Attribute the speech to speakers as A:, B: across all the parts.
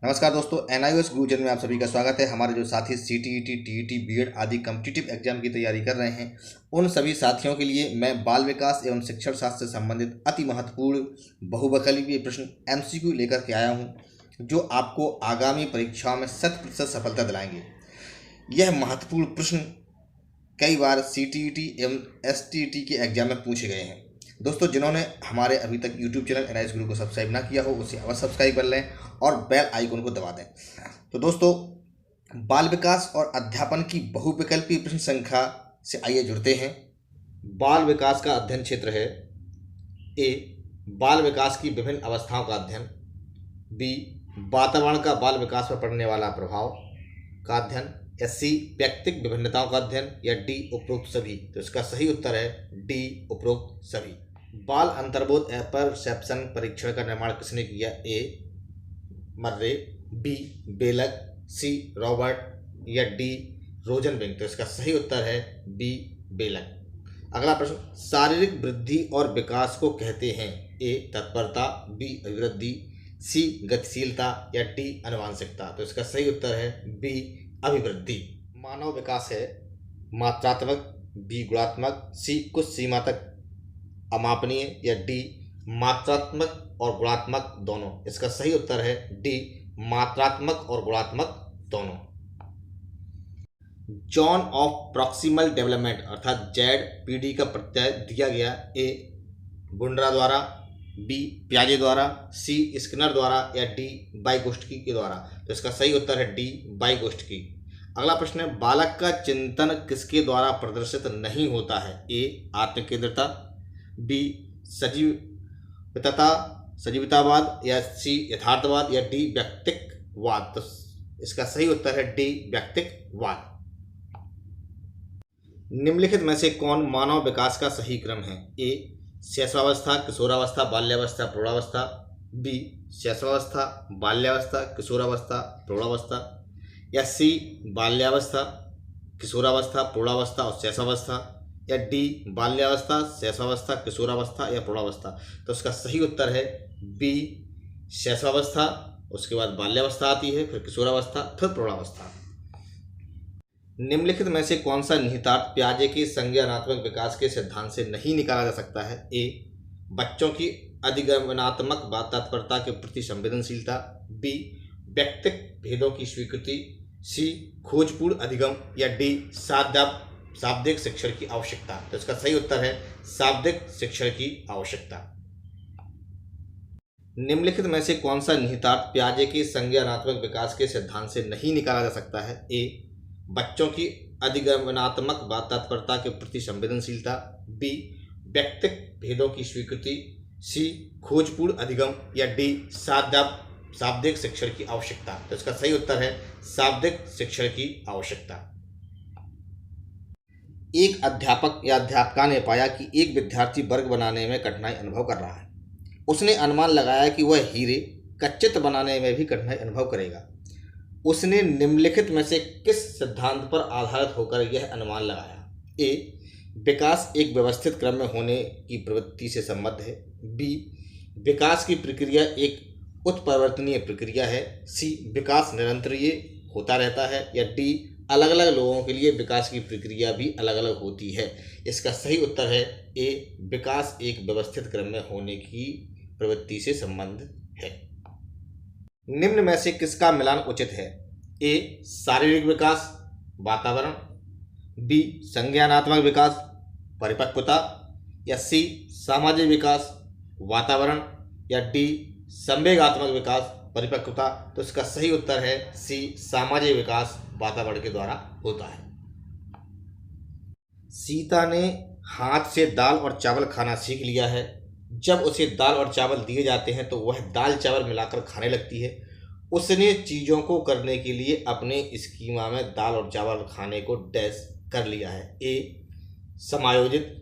A: नमस्कार दोस्तों, एनआईओएस गुरु चैनल में आप सभी का स्वागत है। हमारे जो साथी सीटीईटी, टीईटी, बीएड आदि कॉम्पिटिटिव एग्जाम की तैयारी कर रहे हैं, उन सभी साथियों के लिए मैं बाल विकास एवं शिक्षण शास्त्र से संबंधित अति महत्वपूर्ण बहुविकल्पीय प्रश्न एमसीक्यू लेकर के आया हूं, जो आपको आगामी परीक्षाओं में 100% सफलता दिलाएंगे। यह महत्वपूर्ण प्रश्न कई बार सीटीईटी एवं एसटीईटी के एग्जाम में पूछे गए हैं। दोस्तों, जिन्होंने हमारे अभी तक यूट्यूब चैनल एनआईओएस गुरु को सब्सक्राइब ना किया हो, उसे अवश्य सब्सक्राइब कर लें और बेल आइकन को दबा दें। तो दोस्तों, बाल विकास और अध्यापन की बहुविकल्पीय प्रश्न श्रृंखला से आइए जुड़ते हैं। बाल विकास का अध्ययन क्षेत्र है ए, बाल विकास की विभिन्न अवस्थाओं का अध्ययन, बी, वातावरण का बाल विकास पर पड़ने वाला प्रभाव का अध्ययन, या सी, व्यक्तिक विभिन्नताओं का अध्ययन, या डी, उपरोक्त सभी। तो इसका सही उत्तर है डी, उपरोक्त सभी। बाल अंतर्बोध परसेप्शन परीक्षण का निर्माण किसने किया? ए, मर्रे, बी, बेलक, सी, रॉबर्ट, या डी, रोजनबेंग। तो इसका सही उत्तर है बी, बेलक। अगला प्रश्न, शारीरिक वृद्धि और विकास को कहते हैं? ए, तत्परता, बी, अभिवृद्धि, सी, गतिशीलता, या डी, आनुवांशिकता। तो इसका सही उत्तर है बी, अभिवृद्धि। मानव विकास है मात्रात्मक, बी, गुणात्मक, सी, कुछ सीमा तक अमापनीय, या डी, मात्रात्मक और गुणात्मक दोनों। इसका सही उत्तर है डी, मात्रात्मक और गुणात्मक दोनों। जोन ऑफ प्रॉक्सिमल डेवलपमेंट अर्थात जेड-पीडी का प्रत्यय दिया गया? ए, बुंडरा द्वारा, बी, प्याजे द्वारा, सी, स्किनर द्वारा, या डी, वाइगोत्स्की के द्वारा। तो इसका सही उत्तर है डी, वाइगोत्स्की। अगला प्रश्न है, बालक का चिंतन किसके द्वारा प्रदर्शित नहीं होता है? ए, आत्मकेंद्रिता, बी, सजीवतावाद, या सी, यथार्थवाद, या डी, व्यक्तिकवाद। तो इसका सही उत्तर है डी, व्यक्तिकवाद। निम्नलिखित में से कौन मानव विकास का सही क्रम है? ए, शैशवावस्था, किशोरावस्था, बाल्यावस्था, प्रौढ़ावस्था, बी, शैशवावस्था, बाल्यावस्था, किशोरावस्था, प्रौढ़ावस्था, या सी, बाल्यावस्था, किशोरावस्था, प्रौढ़ावस्था और शैशवावस्था, या डी, बाल्यावस्था, शैशवावस्था, किशोरावस्था या प्रौढ़ावस्था। तो इसका सही उत्तर है बी, शैशवावस्था, उसके बाद बाल्यावस्था आती है, फिर किशोरावस्था, फिर प्रौढ़ावस्था। निम्नलिखित में से कौन सा निहितार्थ पियाजे के संज्ञानात्मक विकास के सिद्धांत से नहीं निकाला जा सकता है? ए, बच्चों की अधिगमनात्मक तत्परता के प्रति संवेदनशीलता, बी, व्यक्तिक भेदों की स्वीकृति, सी, खोजपूर्ण अधिगम, या डी, शाब्दिक शिक्षण की आवश्यकता। तो इसका सही उत्तर है शाब्दिक शिक्षण की आवश्यकता। निम्नलिखित में से कौन सा निहितार्थ पियाजे के संज्ञानात्मक विकास के सिद्धांत से नहीं निकाला जा सकता है? ए, बच्चों की अधिगमनात्मक तत्परता के प्रति संवेदनशीलता, बी, व्यक्तिक भेदों की स्वीकृति, सी, खोजपूर्ण अधिगम, या डी, शाब्दिक शिक्षण की आवश्यकता। तो इसका सही उत्तर है शाब्दिक शिक्षण की आवश्यकता। एक अध्यापक या अध्यापिका ने पाया कि एक विद्यार्थी वर्ग बनाने में कठिनाई अनुभव कर रहा है। उसने अनुमान लगाया कि वह हीरे का चित्र बनाने में भी कठिनाई अनुभव करेगा। उसने निम्नलिखित में से किस सिद्धांत पर आधारित होकर यह अनुमान लगाया? ए, विकास एक व्यवस्थित क्रम में होने की प्रवृत्ति से संबद्ध है, बी, विकास की प्रक्रिया एक उत्परिवर्तनीय प्रक्रिया है, सी, विकास निरंतरीय होता रहता है, या डी, अलग अलग लोगों के लिए विकास की प्रक्रिया भी अलग अलग होती है। इसका सही उत्तर है ए, विकास एक व्यवस्थित क्रम में होने की प्रवृत्ति से संबंध है। निम्न में से किसका मिलान उचित है? ए, शारीरिक विकास, वातावरण, बी, संज्ञानात्मक विकास, परिपक्वता, या सी, सामाजिक विकास, वातावरण, या डी, संवेगात्मक विकास, परिपक्वता। तो इसका सही उत्तर है सी, सामाजिक विकास वातावरण के द्वारा होता है। सीता ने हाथ से दाल और चावल खाना सीख लिया है। जब उसे दाल और चावल दिए जाते हैं तो वह दाल चावल मिलाकर खाने लगती है। उसने चीज़ों को करने के लिए अपने स्कीमा में दाल और चावल खाने को डैश कर लिया है। ए, समायोजित,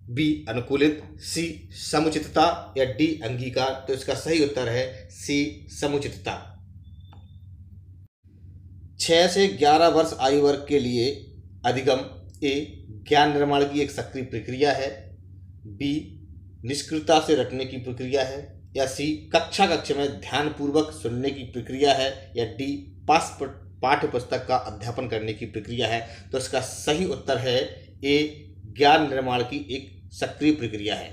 A: बी, अनुकूलित, सी, समुचितता, या डी, अंगीकार। तो इसका सही उत्तर है सी, समुचितता। 6 से 11 वर्ष आयु वर्ग के लिए अधिगम ए, ज्ञान निर्माण की एक सक्रिय प्रक्रिया है, बी, निष्क्रियता से रटने की प्रक्रिया है, या सी कक्षा में ध्यानपूर्वक सुनने की प्रक्रिया है, या डी पाठ्य पुस्तक का अध्यापन करने की प्रक्रिया है। तो इसका सही उत्तर है ए, ज्ञान निर्माण की एक सक्रिय प्रक्रिया है।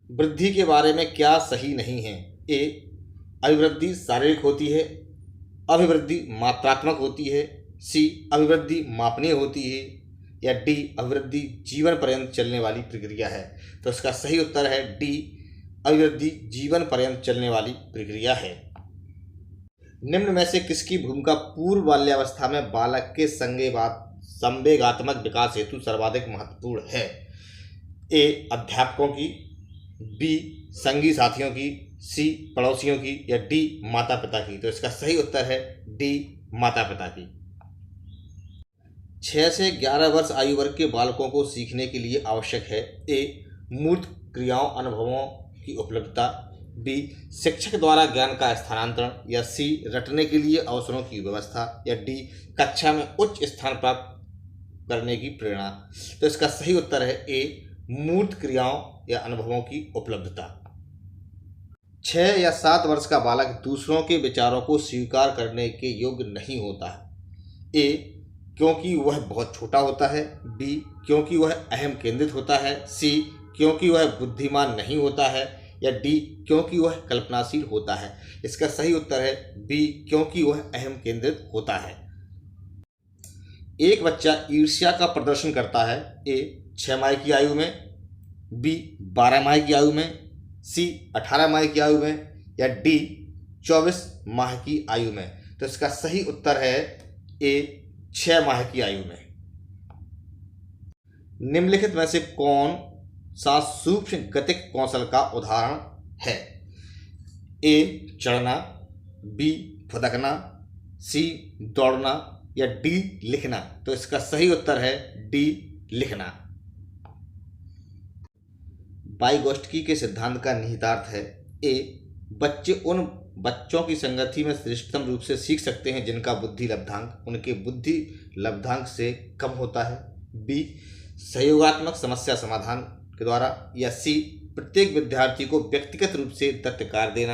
A: वृद्धि के बारे में क्या सही नहीं है? ए, अभिवृद्धि शारीरिक होती है, अभिवृद्धि मात्रात्मक होती है, सी अभिवृद्धि मापनीय होती है, या डी अभिवृद्धि जीवन पर्यंत चलने वाली प्रक्रिया है। तो इसका सही उत्तर है डी, अभिवृद्धि जीवन पर्यंत चलने वाली प्रक्रिया है। निम्न में से किसकी भूमिका पूर्व बाल्यावस्था में बालक के संवेगात्मक विकास हेतु सर्वाधिक महत्वपूर्ण है? ए, अध्यापकों की, बी, संगी साथियों की, सी, पड़ोसियों की, या डी, माता पिता की। तो इसका सही उत्तर है डी, माता पिता की। 6 से 11 वर्ष आयु वर्ग के बालकों को सीखने के लिए आवश्यक है ए, मूर्त क्रियाओं अनुभवों की उपलब्धता, बी, शिक्षक द्वारा ज्ञान का स्थानांतरण, या सी, रटने के लिए अवसरों की व्यवस्था, या डी, कक्षा में उच्च स्थान प्राप्त करने की प्रेरणा। तो इसका सही उत्तर है ए, मूर्त क्रियाओं या अनुभवों की उपलब्धता। 6 या 7 वर्ष का बालक दूसरों के विचारों को स्वीकार करने के योग्य नहीं होता है। ए, क्योंकि वह बहुत छोटा होता है, बी, क्योंकि वह अहम केंद्रित होता है, सी, क्योंकि वह बुद्धिमान नहीं होता है, या डी, क्योंकि वह कल्पनाशील होता है। इसका सही उत्तर है बी, क्योंकि वह अहम केंद्रित होता है। एक बच्चा ईर्ष्या का प्रदर्शन करता है ए, 6 माह की आयु में, बी, 12 माह की आयु में, सी, 18 माह की आयु में, या डी, 24 माह की आयु में। तो इसका सही उत्तर है ए, 6 माह की आयु में। निम्नलिखित में से कौन सा सूक्ष्म गतिक कौशल का उदाहरण है? ए, चढ़ना, बी, फुदकना, सी, दौड़ना, या डी, लिखना। तो इसका सही उत्तर है डी, लिखना। वाइगोत्स्की के सिद्धांत का निहितार्थ है ए, बच्चे उन बच्चों की संगति में श्रेष्ठतम रूप से सीख सकते हैं जिनका बुद्धि लब्धांक उनके बुद्धि लब्धांक से कम होता है, बी, सहयोगात्मक समस्या समाधान के द्वारा, या सी, प्रत्येक विद्यार्थी को व्यक्तिगत रूप से दत्त कार्य देना,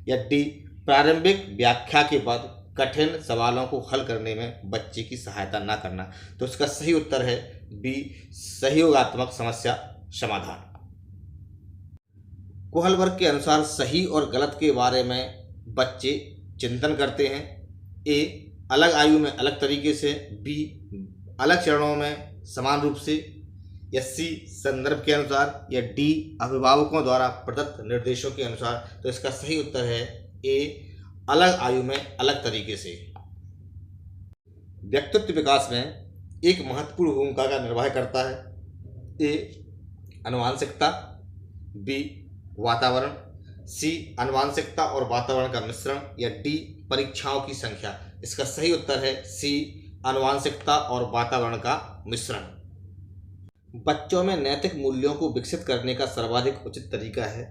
A: या डी, प्रारंभिक व्याख्या के बाद कठिन सवालों को हल करने में बच्चे की सहायता न करना। तो इसका सही उत्तर है बी, सहयोगात्मक समस्या समाधान। कोहलबर्ग के अनुसार सही और गलत के बारे में बच्चे चिंतन करते हैं ए, अलग आयु में अलग तरीके से, बी, अलग चरणों में समान रूप से, या सी, संदर्भ के अनुसार, या डी, अभिभावकों द्वारा प्रदत्त निर्देशों के अनुसार। तो इसका सही उत्तर है ए, अलग आयु में अलग तरीके से। व्यक्तित्व विकास में एक महत्वपूर्ण भूमिका का निर्वाह करता है ए, आनुवंशिकता, बी, वातावरण, सी, आनुवंशिकता और वातावरण का मिश्रण, या डी, परीक्षाओं की संख्या। इसका सही उत्तर है सी, आनुवंशिकता और वातावरण का मिश्रण। बच्चों में नैतिक मूल्यों को विकसित करने का सर्वाधिक उचित तरीका है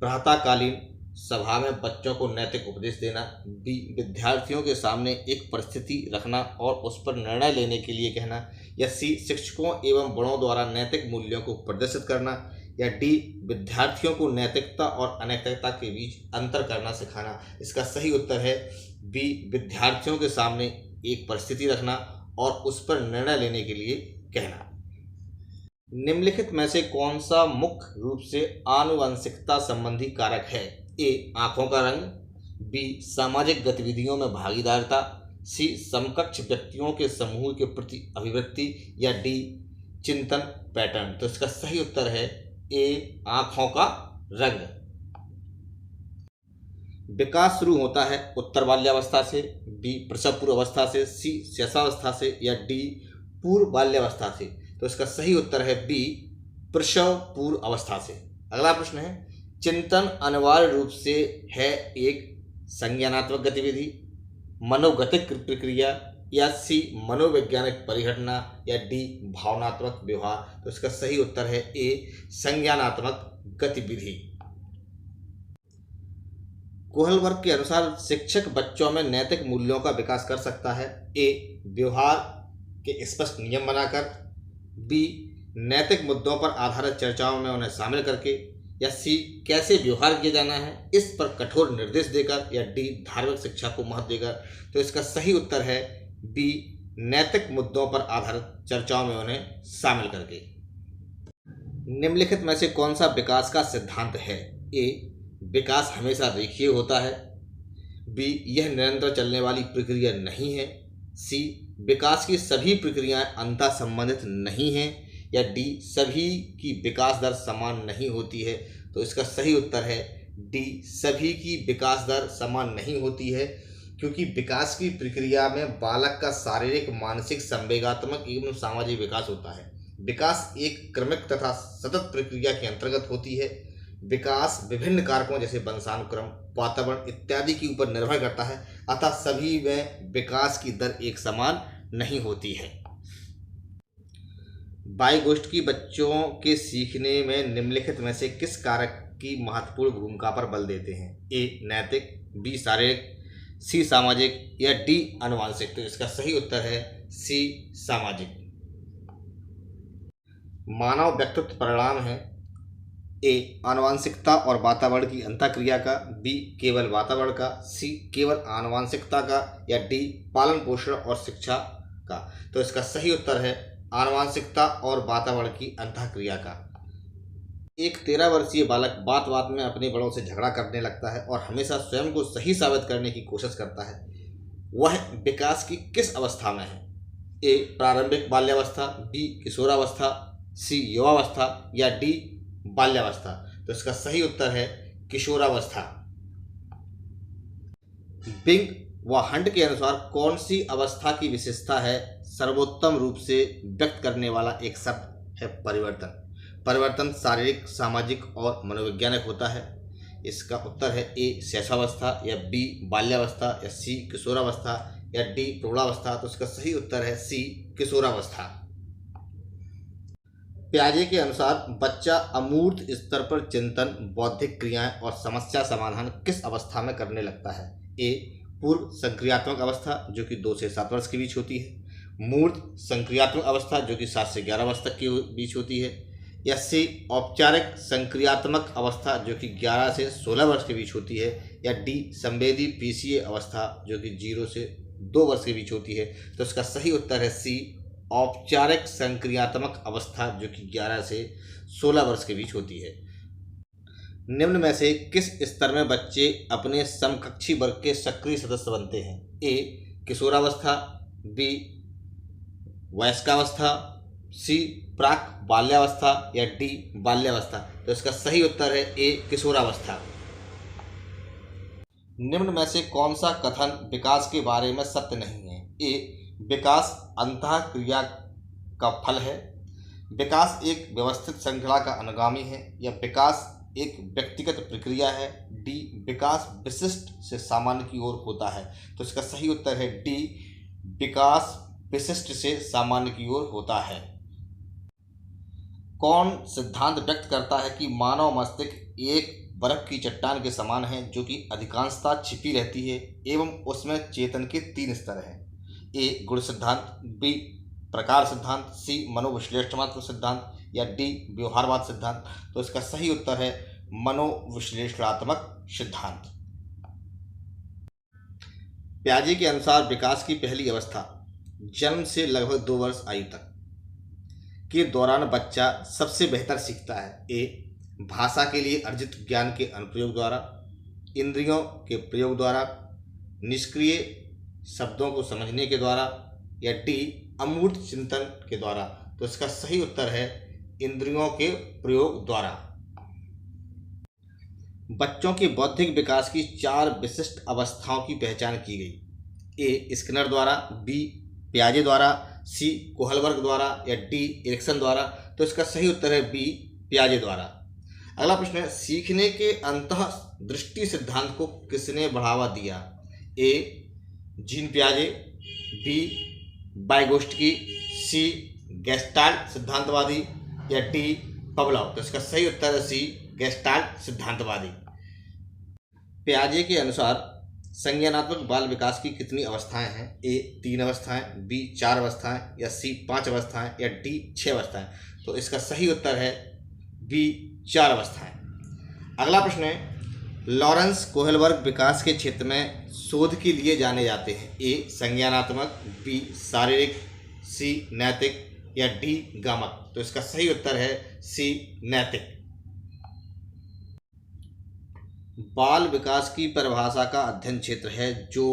A: प्रातःकालीन सभा में बच्चों को नैतिक उपदेश देना, बी, विद्यार्थियों के सामने एक परिस्थिति रखना और उस पर निर्णय लेने के लिए कहना, या सी, शिक्षकों एवं बड़ों द्वारा नैतिक मूल्यों को प्रदर्शित करना, या डी, विद्यार्थियों को नैतिकता और अनैतिकता के बीच अंतर करना सिखाना। इसका सही उत्तर है बी, विद्यार्थियों के सामने एक परिस्थिति रखना और उस पर निर्णय लेने के लिए कहना। निम्नलिखित में से कौन सा मुख्य रूप से आनुवंशिकता संबंधी कारक है? ए, आंखों का रंग, बी, सामाजिक गतिविधियों में भागीदारिता, सी, समकक्ष व्यक्तियों के समूह के प्रति अभिव्यक्ति, या डी, चिंतन पैटर्न। तो इसका सही उत्तर है ए, आंखों का रंग। विकास शुरू होता है उत्तर बाल्यावस्था से, बी, प्रसव पूर्व अवस्था से, सी, शैशवावस्था से, या डी, पूर्व बाल्यावस्था से। तो इसका सही उत्तर है बी, प्रसव पूर्व अवस्था से। अगला प्रश्न है, चिंतन अनिवार्य रूप से है एक संज्ञानात्मक गतिविधि, मनोगतिक प्रक्रिया, या सी, मनोवैज्ञानिक परिघटना, या डी, भावनात्मक व्यवहार। तो इसका सही उत्तर है ए, संज्ञानात्मक गतिविधि। कोहलबर्ग के अनुसार शिक्षक बच्चों में नैतिक मूल्यों का विकास कर सकता है ए, व्यवहार के स्पष्ट नियम बनाकर, बी, नैतिक मुद्दों पर आधारित चर्चाओं में उन्हें शामिल करके, या सी कैसे व्यवहार किया जाना है इस पर कठोर निर्देश देकर, या डी धार्मिक शिक्षा को महत्व देकर। तो इसका सही उत्तर है बी नैतिक मुद्दों पर आधारित चर्चाओं में उन्हें शामिल करके। निम्नलिखित में से कौन सा विकास का सिद्धांत है? ए विकास हमेशा रेखीय होता है, बी यह निरंतर चलने वाली प्रक्रिया नहीं है, सी विकास की सभी प्रक्रियाएं अंतः संबंधित नहीं हैं, या डी सभी की विकास दर समान नहीं होती है। तो इसका सही उत्तर है डी सभी की विकास दर समान नहीं होती है, क्योंकि विकास की प्रक्रिया में बालक का शारीरिक, मानसिक, संवेगात्मक एवं सामाजिक विकास होता है। विकास एक क्रमिक तथा सतत प्रक्रिया के अंतर्गत होती है। विकास विभिन्न कारकों जैसे वंशानुक्रम, वातावरण इत्यादि के ऊपर निर्भर करता है, अतः सभी में विकास की दर एक समान नहीं होती है। वाइगोत्स्की बच्चों के सीखने में निम्नलिखित में से किस कारक की महत्वपूर्ण भूमिका पर बल देते हैं? ए नैतिक, बी शारीरिक, सी सामाजिक, या डी आनुवंशिक। तो इसका सही उत्तर है सी सामाजिक। मानव व्यक्तित्व परिणाम है ए आनुवंशिकता और वातावरण की अंतःक्रिया का, बी केवल वातावरण का, सी केवल आनुवंशिकता का, या डी पालन पोषण और शिक्षा का। तो इसका सही उत्तर है आनुवंशिकता और वातावरण की अंतःक्रिया का। एक 13 वर्षीय बालक बात बात में अपने बड़ों से झगड़ा करने लगता है और हमेशा स्वयं को सही साबित करने की कोशिश करता है। वह विकास की किस अवस्था में है? ए प्रारंभिक बाल्यावस्था, बी किशोरावस्था, सी युवावस्था, या डी बाल्यावस्था। तो इसका सही उत्तर है किशोरावस्था। बिंग व हंट के अनुसार कौन सी अवस्था की विशेषता है सर्वोत्तम रूप से व्यक्त करने वाला एक शब्द है परिवर्तन? परिवर्तन शारीरिक, सामाजिक और मनोवैज्ञानिक होता है। इसका उत्तर है ए शैशवावस्था, या बी बाल्यावस्था, या सी किशोरावस्था, या डी प्रौढ़ावस्था। तो इसका सही उत्तर है सी किशोरावस्था। पियाजे के अनुसार बच्चा अमूर्त स्तर पर चिंतन, बौद्धिक क्रियाएं और समस्या समाधान किस अवस्था में करने लगता है? ए पूर्व संक्रियात्मक अवस्था जो कि 2 से 7 वर्ष के बीच होती है, मूर्त संक्रियात्मक अवस्था जो कि 7 से 11 वर्ष तक के बीच होती है, या सी औपचारिक संक्रियात्मक अवस्था जो कि 11 से 16 वर्ष के बीच होती है, या डी संवेदी पीसीए अवस्था जो कि 0 से 2 वर्ष के बीच होती है। तो इसका सही उत्तर है सी औपचारिक संक्रियात्मक अवस्था जो कि 11 से 16 वर्ष के बीच होती है। निम्न में से किस स्तर में बच्चे अपने समकक्षी वर्ग के सक्रिय सदस्य बनते हैं? ए किशोरावस्था, बी वयस्कावस्था, सी प्राक बाल्यावस्था, या डी बाल्यावस्था। तो इसका सही उत्तर है ए किशोरावस्था। निम्न में से कौन सा कथन विकास के बारे में सत्य नहीं है? ए विकास अंतःक्रिया का फल है, विकास एक व्यवस्थित श्रृंखला का अनुगामी है, या विकास एक व्यक्तिगत प्रक्रिया है, डी विकास विशिष्ट से सामान्य की ओर होता है। तो इसका सही उत्तर है डी विकास विशिष्ट से सामान्य की ओर होता है। कौन सिद्धांत व्यक्त करता है कि मानव मस्तिष्क एक बर्फ की चट्टान के समान है जो कि अधिकांशतः छिपी रहती है एवं उसमें चेतन के 3 स्तर हैं? ए गुण सिद्धांत, बी प्रकार सिद्धांत, सी मनोविश्लेषणात्मक सिद्धांत, या डी व्यवहारवाद सिद्धांत। तो इसका सही उत्तर है मनोविश्लेषणात्मक सिद्धांत। पियाजे के अनुसार विकास की पहली अवस्था जन्म से लगभग 2 वर्ष आयु तक के दौरान बच्चा सबसे बेहतर सीखता है। ए भाषा के लिए अर्जित ज्ञान के अनुप्रयोग द्वारा, इंद्रियों के प्रयोग द्वारा, निष्क्रिय शब्दों को समझने के द्वारा, या डी अमूर्त चिंतन के द्वारा। तो इसका सही उत्तर है इंद्रियों के प्रयोग द्वारा। बच्चों के बौद्धिक विकास की 4 विशिष्ट अवस्थाओं की पहचान की गई। ए स्किनर द्वारा, बी पियाजे द्वारा, सी कोहलबर्ग द्वारा, या डी एरिक्सन द्वारा। तो इसका सही उत्तर है बी पियाजे द्वारा। अगला प्रश्न है सीखने के अंतः दृष्टि सिद्धांत को किसने बढ़ावा दिया? ए जीन पियाजे, बी वाइगोत्स्की, सी गेस्टाल्ट सिद्धांतवादी, या डी पवलोव। तो इसका सही उत्तर है सी गेस्टाल्ट सिद्धांतवादी। पियाजे के अनुसार संज्ञानात्मक बाल विकास की कितनी अवस्थाएं हैं? ए 3 अवस्थाएं, बी 4 अवस्थाएं, या सी 5 अवस्थाएं, या डी 6 अवस्थाएं। तो इसका सही उत्तर है बी 4 अवस्थाएं। अगला प्रश्न है, लॉरेंस कोहलबर्ग विकास के क्षेत्र में शोध के लिए जाने जाते हैं। ए संज्ञानात्मक, बी शारीरिक, सी नैतिक या डी गामक। तो इसका सही उत्तर है सी नैतिक। बाल विकास की परिभाषा का अध्ययन क्षेत्र है जो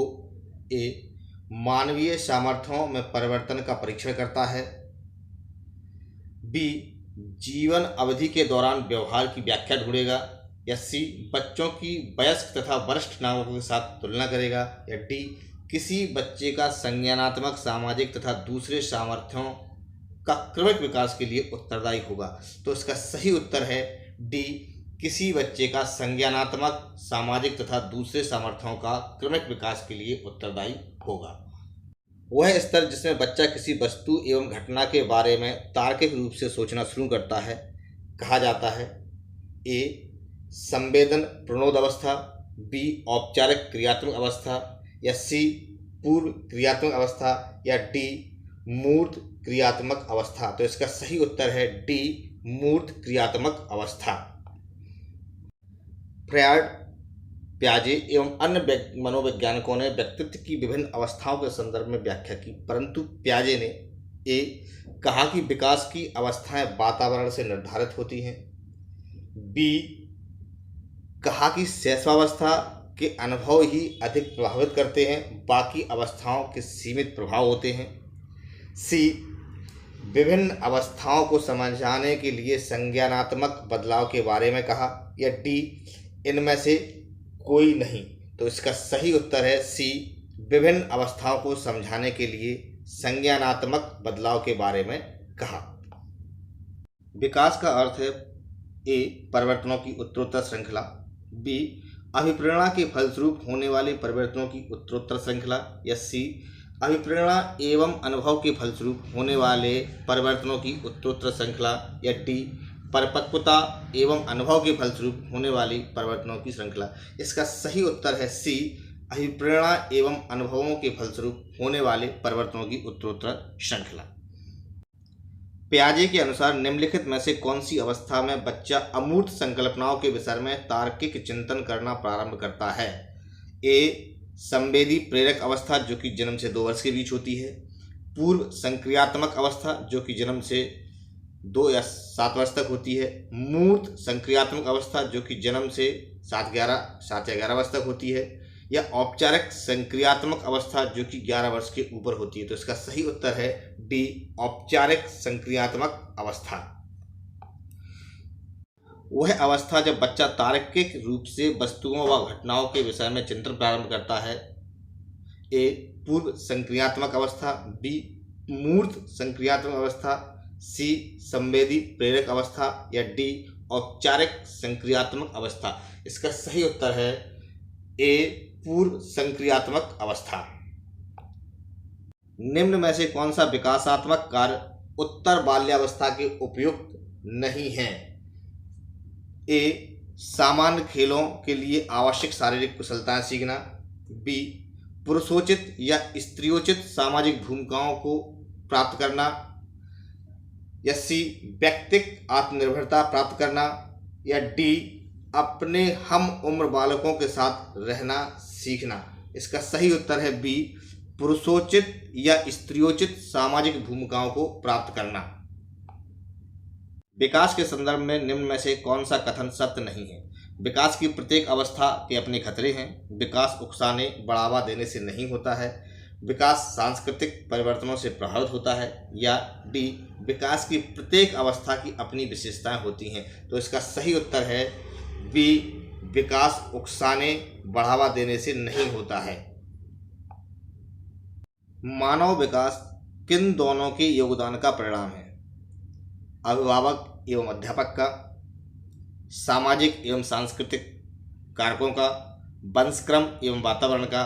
A: ए मानवीय सामर्थ्यों में परिवर्तन का परीक्षण करता है, बी जीवन अवधि के दौरान व्यवहार की व्याख्या ढूंढेगा, या सी बच्चों की वयस्क तथा वरिष्ठ नागरिकों के साथ तुलना करेगा, या डी किसी बच्चे का संज्ञानात्मक, सामाजिक तथा दूसरे सामर्थ्यों का क्रमिक विकास के लिए उत्तरदायी होगा। तो इसका सही उत्तर है डी किसी बच्चे का संज्ञानात्मक, सामाजिक तथा दूसरे सामर्थ्यों का क्रमिक विकास के लिए उत्तरदायी होगा। वह स्तर जिसमें बच्चा किसी वस्तु एवं घटना के बारे में तार्किक रूप से सोचना शुरू करता है कहा जाता है। ए संवेदन प्रणोद अवस्था, बी औपचारिक क्रियात्मक अवस्था, या सी पूर्व क्रियात्मक अवस्था, या डी मूर्त क्रियात्मक अवस्था। तो इसका सही उत्तर है डी मूर्त क्रियात्मक अवस्था। फ्रायड, प्याजे एवं अन्य मनोवैज्ञानिकों ने व्यक्तित्व की विभिन्न अवस्थाओं के संदर्भ में व्याख्या की, परंतु प्याजे ने ए कहा कि विकास की अवस्थाएं वातावरण से निर्धारित होती हैं, बी कहा कि शैशवावस्था के अनुभव ही अधिक प्रभावित करते हैं, बाकी अवस्थाओं के सीमित प्रभाव होते हैं, सी विभिन्न अवस्थाओं को समझाने के लिए संज्ञानात्मक बदलाव के बारे में कहा, या डी इनमें से कोई नहीं। तो इसका सही उत्तर है सी विभिन्न अवस्थाओं को समझाने के लिए संज्ञानात्मक बदलाव के बारे में कहा। विकास का अर्थ है ए परिवर्तनों की उत्तरोत्तर श्रृंखला, बी अभिप्रेरणा के फलस्वरूप होने वाले परिवर्तनों की उत्तरोत्तर श्रृंखला, या सी अभिप्रेरणा एवं अनुभव के फलस्वरूप होने वाले परिवर्तनों की उत्तरोत्तर श्रृंखला, या डी परिपक्वता एवं अनुभव के फलस्वरूप होने वाली परिवर्तनों की श्रृंखला। इसका सही उत्तर है सी अभिप्रेरणा एवं अनुभवों के फलस्वरूप होने वाले परिवर्तनों की उत्तरोत्तर श्रृंखला। प्याजे के अनुसार निम्नलिखित में से कौन सी अवस्था में बच्चा अमूर्त संकल्पनाओं के विषय में तार्किक चिंतन करना प्रारंभ करता है। ए संवेदी प्रेरक अवस्था जो कि जन्म से 2 वर्ष के बीच होती है, पूर्व संक्रियात्मक अवस्था जो कि जन्म से 2 या 7 वर्ष तक होती है, मूर्त संक्रियात्मक अवस्था जो कि जन्म से 7 या 11 वर्ष तक होती है, या औपचारिक संक्रियात्मक अवस्था जो कि 11 वर्ष के ऊपर होती है। तो इसका सही उत्तर है डी औपचारिक संक्रियात्मक अवस्था। वह अवस्था जब बच्चा तार्किक रूप से वस्तुओं व घटनाओं के विषय में चिंतन प्रारंभ करता है। ए पूर्व संक्रियात्मक अवस्था, बी मूर्त संक्रियात्मक अवस्था, सी संवेदी प्रेरक अवस्था, या डी औपचारिक संक्रियात्मक अवस्था। इसका सही उत्तर है ए पूर्व संक्रियात्मक अवस्था। निम्न में से कौन सा विकासात्मक कार्य उत्तर बाल्यावस्था के उपयुक्त नहीं है। ए सामान्य खेलों के लिए आवश्यक शारीरिक कुशलताएं सीखना, बी पुरुषोचित या स्त्रियोचित सामाजिक भूमिकाओं को प्राप्त करना, या सी व्यक्तिक आत्मनिर्भरता प्राप्त करना, या डी अपने हम उम्र बालकों के साथ रहना सीखना। इसका सही उत्तर है बी पुरुषोचित या स्त्रियोचित सामाजिक भूमिकाओं को प्राप्त करना। विकास के संदर्भ में निम्न में से कौन सा कथन सत्य नहीं है। विकास की प्रत्येक अवस्था के अपने खतरे हैं। विकास उकसाने बढ़ावा देने से नहीं होता है। विकास सांस्कृतिक परिवर्तनों से प्रभावित होता है, या डी विकास की प्रत्येक अवस्था की अपनी विशेषताएं होती हैं। तो इसका सही उत्तर है बी विकास उकसाने बढ़ावा देने से नहीं होता है। मानव विकास किन दोनों के योगदान का परिणाम है। अभिभावक एवं अध्यापक का, सामाजिक एवं सांस्कृतिक कारकों का, वंशक्रम एवं वातावरण का,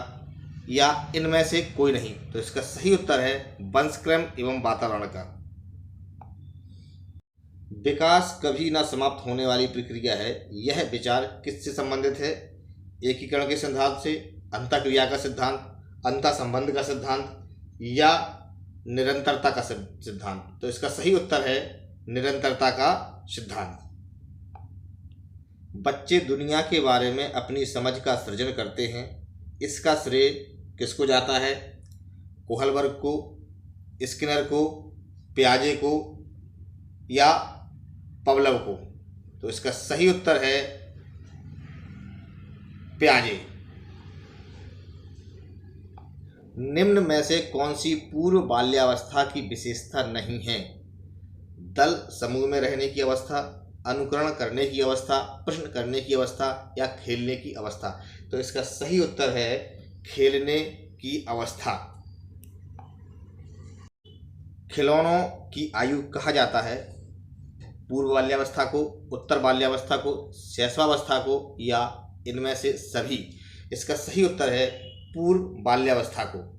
A: या इनमें से कोई नहीं। तो इसका सही उत्तर है वंशक्रम एवं वातावरण का। विकास कभी न समाप्त होने वाली प्रक्रिया है। यह विचार किससे संबंधित है। एकीकरण के सिद्धांत से, अंतःक्रिया का सिद्धांत, अंतःसंबंध का सिद्धांत, या निरंतरता का सिद्धांत। तो इसका सही उत्तर है निरंतरता का सिद्धांत। बच्चे दुनिया के बारे में अपनी समझ का सृजन करते हैं। इसका श्रेय किसको जाता है? कोहलबर्ग को, स्किनर को, पियाजे को या पवलव को? तो इसका सही उत्तर है पियाजे। निम्न में से कौन सी पूर्व बाल्यावस्था की विशेषता नहीं है? दल समूह में रहने की अवस्था, अनुकरण करने की अवस्था, प्रश्न करने की अवस्था या खेलने की अवस्था? तो इसका सही उत्तर है खेलने की अवस्था। खिलौनों की आयु कहा जाता है? पूर्व बाल्यावस्था को, उत्तर बाल्यावस्था को, शैशवावस्था को या इनमें से सभी? इसका सही उत्तर है पूर्व बाल्यावस्था को।